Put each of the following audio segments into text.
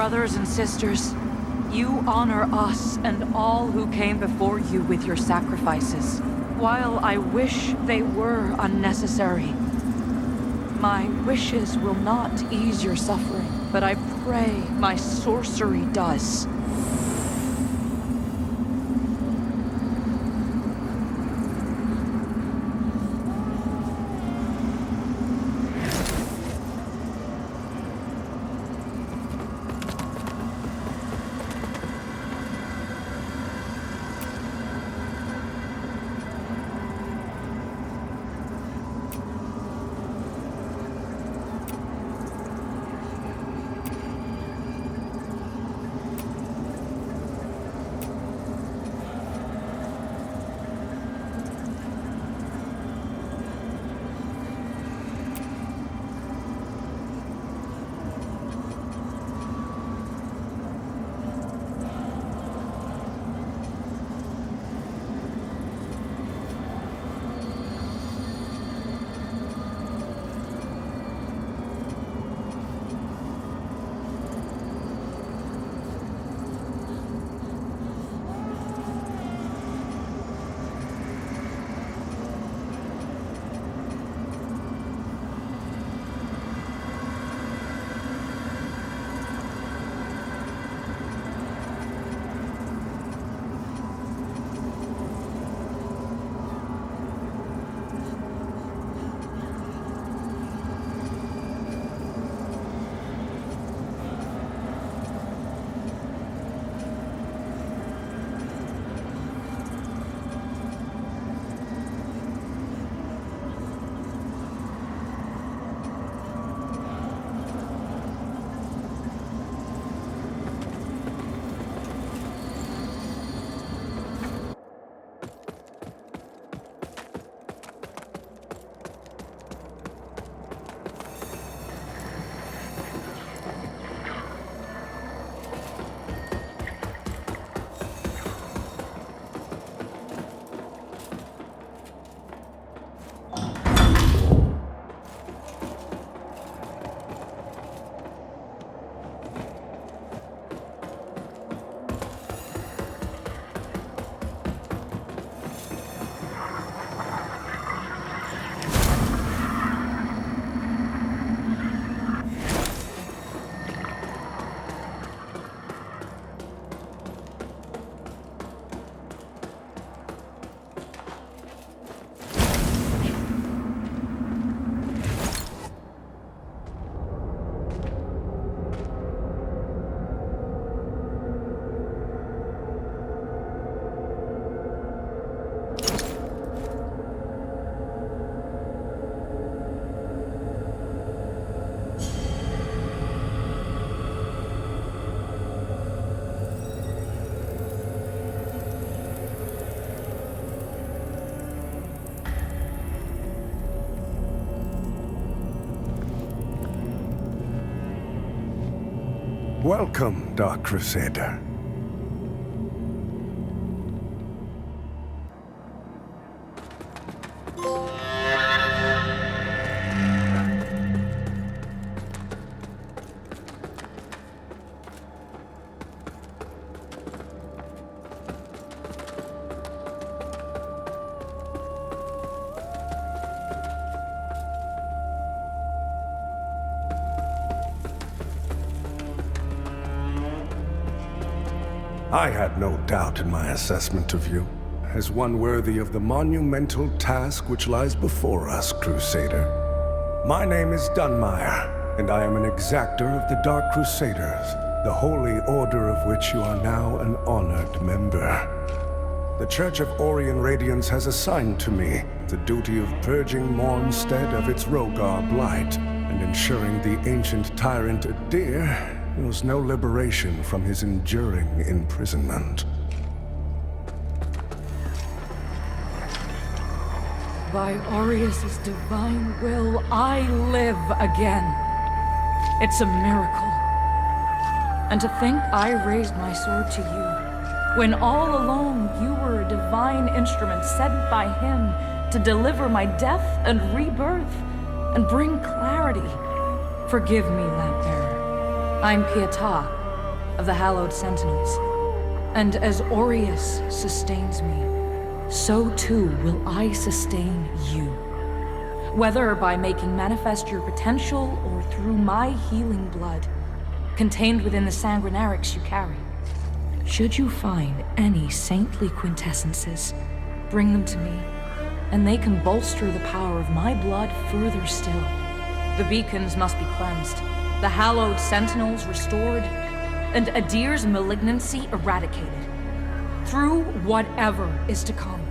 brothers and sisters, you honor us and all who came before you with your sacrifices. While I wish they were unnecessary, my wishes will not ease your suffering, but I pray my sorcery does. Welcome, Dark Crusader. I had no doubt in my assessment of you, as one worthy of the monumental task which lies before us, Crusader. My name is Dunmire, and I am an Exactor of the Dark Crusaders, the holy order of which you are now an honored member. The Church of Orien Radiance has assigned to me the duty of purging Mornstead of its Rogar blight, and ensuring the ancient tyrant Adir knows no liberation from his enduring imprisonment. By Aureus' divine will, I live again. It's a miracle. And to think I raised my sword to you, when all along you were a divine instrument sent by him to deliver my death and rebirth and bring clarity. Forgive me, Lamp Bearer. I'm Pietà, of the hallowed sentinels. And as Aureus sustains me, so too will I sustain you. Whether by making manifest your potential or through my healing blood, contained within the sanguinarics you carry. Should you find any saintly quintessences, bring them to me, and they can bolster the power of my blood further still. The beacons must be cleansed, the hallowed sentinels restored, and Adir's malignancy eradicated. Through whatever is to come,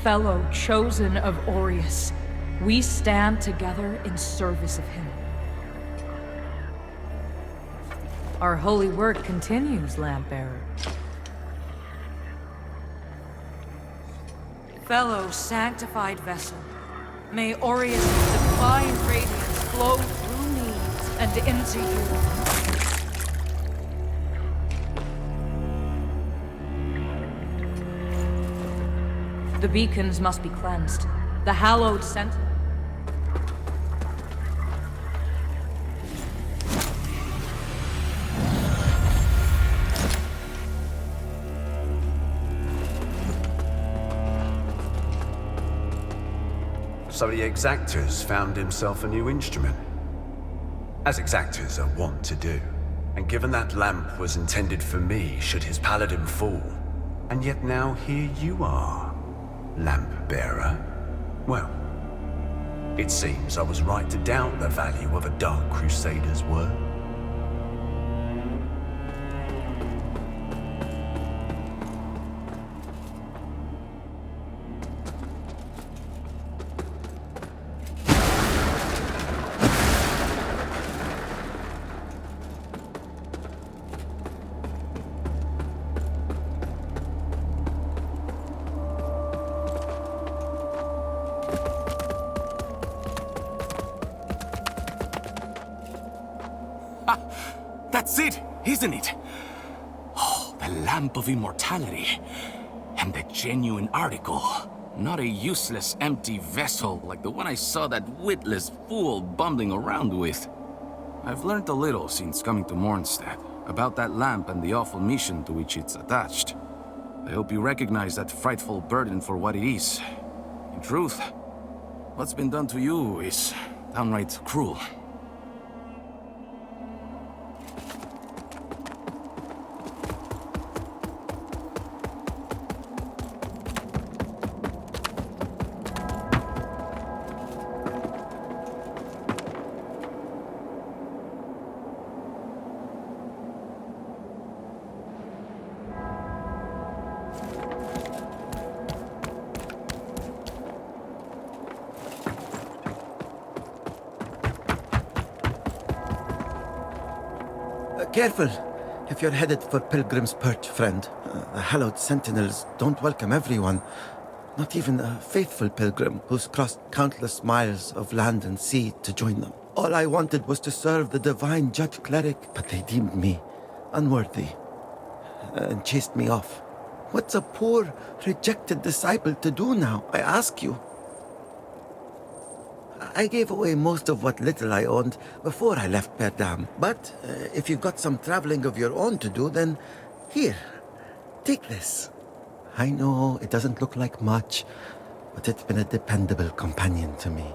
fellow chosen of Aureus, we stand together in service of him. Our holy work continues, Lamp Bearer. Fellow sanctified vessel, may Aureus' divine radiance flow through me and into you. The beacons must be cleansed. The hallowed sentinel. So the Exactor's found himself a new instrument. As Exactors are wont to do. And given that lamp was intended for me should his paladin fall, and yet now here you are, Lamp Bearer. Well, it seems I was right to doubt the value of a Dark Crusader's word. That's it, isn't it? Oh, the Lamp of Immortality. And the genuine article. Not a useless, empty vessel like the one I saw that witless fool bumbling around with. I've learned a little since coming to Mornstead about that lamp and the awful mission to which it's attached. I hope you recognize that frightful burden for what it is. In truth, what's been done to you is downright cruel. Careful, if you're headed for Pilgrim's Perch, friend. The hallowed sentinels don't welcome everyone. Not even a faithful pilgrim who's crossed countless miles of land and sea to join them. All I wanted was to serve the divine judge cleric, but they deemed me unworthy and chased me off. What's a poor, rejected disciple to do now, I ask you? I gave away most of what little I owned before I left Perdam. But if you've got some traveling of your own to do, then here, take this. I know it doesn't look like much, but it's been a dependable companion to me.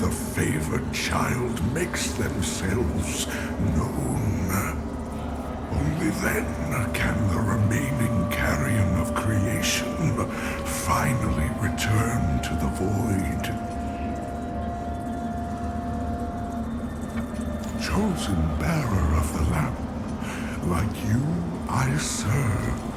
the favored child makes themselves known. Only then can the remaining carrion of creation finally return to the void. Chosen bearer of the lamp, like you I serve.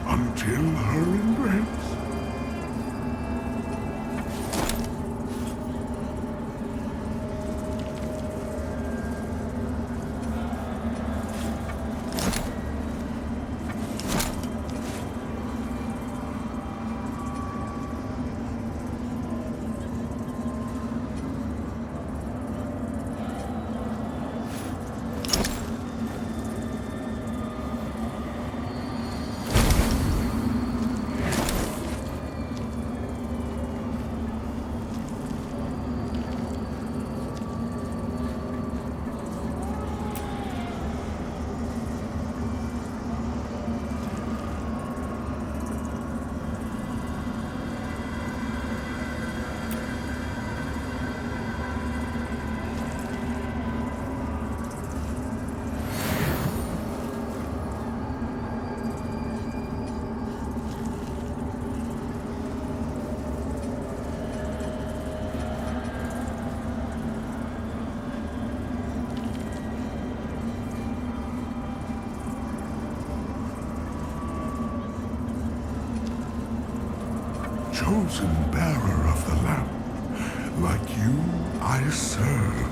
Until her embrace. Chosen bearer of the lamp, like you I serve.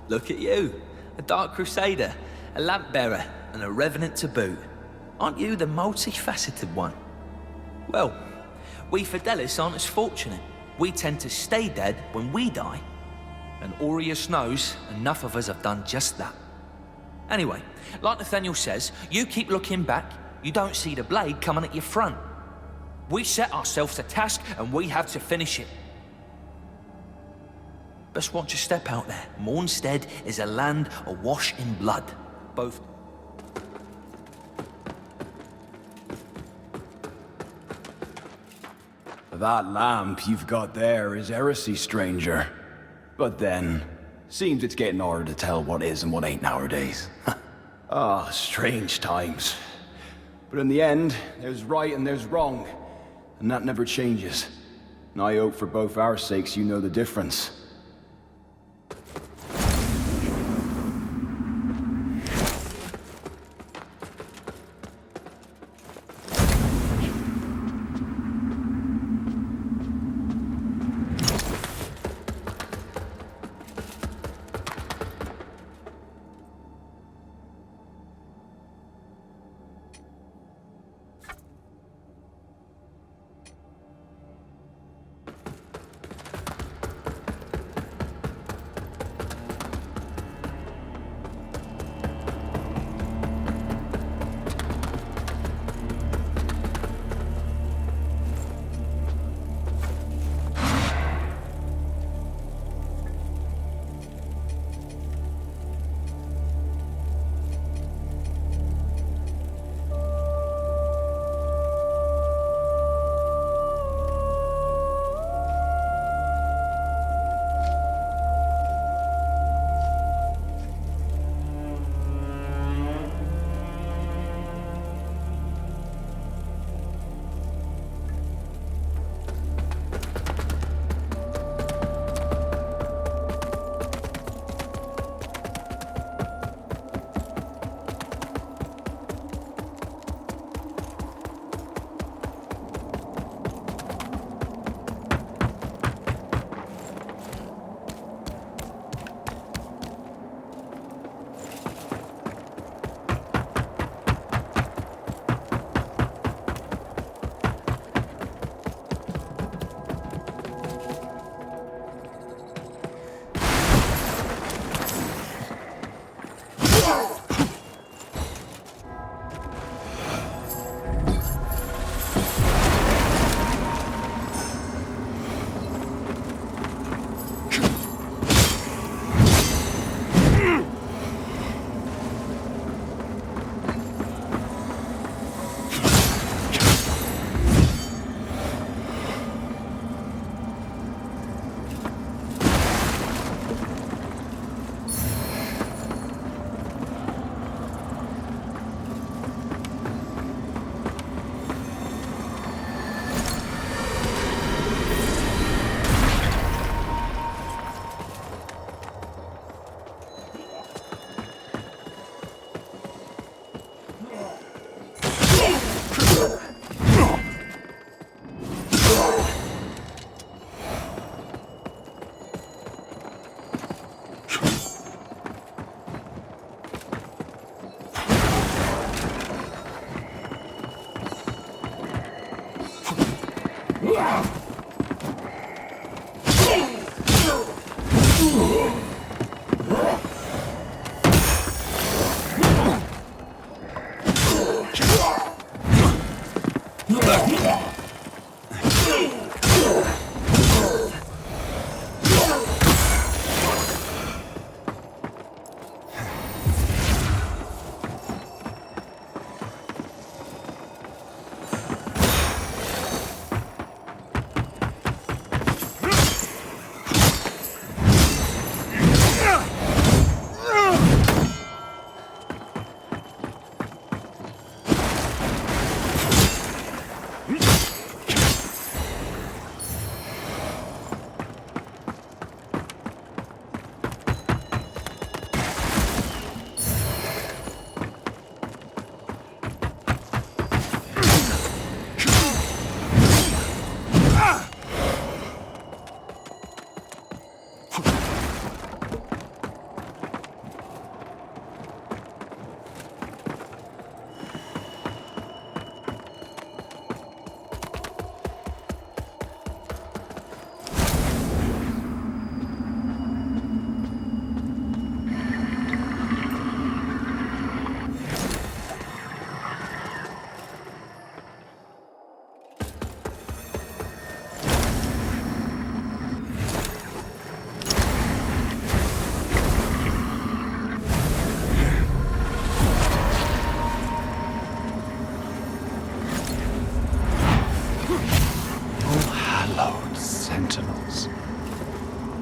Look at you, a Dark Crusader, a Lamp Bearer, and a Revenant to boot. Aren't you the multifaceted one? Well, We Fidelis aren't as fortunate. We tend to stay dead when we die. And Aureus knows enough of us have done just that. Anyway, like Nathaniel says, you keep looking back, you don't see the blade coming at your front. We set ourselves a task and we have to finish it. Best watch your step out there. Mornstead is a land awash in blood. Both... That lamp you've got there is heresy, stranger. But then, seems it's getting harder to tell what is and what ain't nowadays. Ah, strange times. But in the end, there's right and there's wrong. And that never changes. And I hope for both our sakes you know the difference.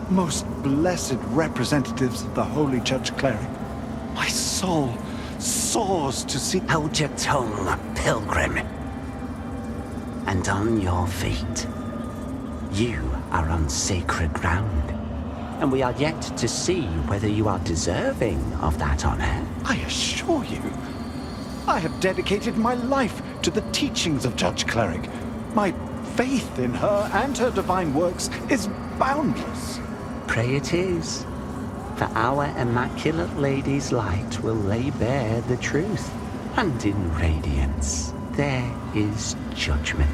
most blessed representatives of the Holy Judge Cleric, my soul soars to see... Hold your tongue, Pilgrim. And on your feet. You are on sacred ground, and we are yet to see whether you are deserving of that honor. I assure you, I have dedicated my life to the teachings of Judge Cleric. My faith in her and her divine works is boundless. Pray it is, for our Immaculate Lady's light will lay bare the truth, and in radiance there is judgment.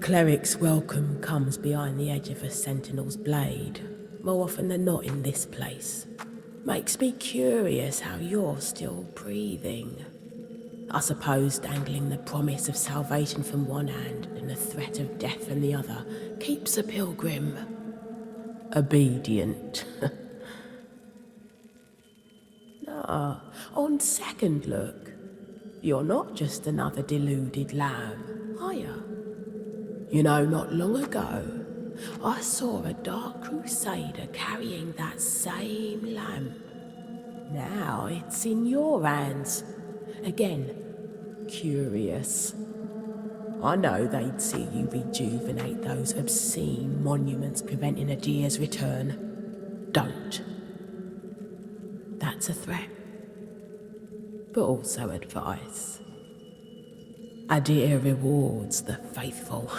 cleric's welcome comes behind the edge of a sentinel's blade, more often than not in this place. Makes me curious how you're still breathing. I suppose dangling the promise of salvation from one hand and the threat of death from the other keeps a pilgrim obedient. Nah, on second look, you're not just another deluded lamb, are you? You know, not long ago, I saw a dark Crusader carrying that same lamp. Now it's in your hands. Again, curious. I know they'd see you rejuvenate those obscene monuments preventing a deer's return. Don't. That's a threat. But also advice. A deer rewards the faithful.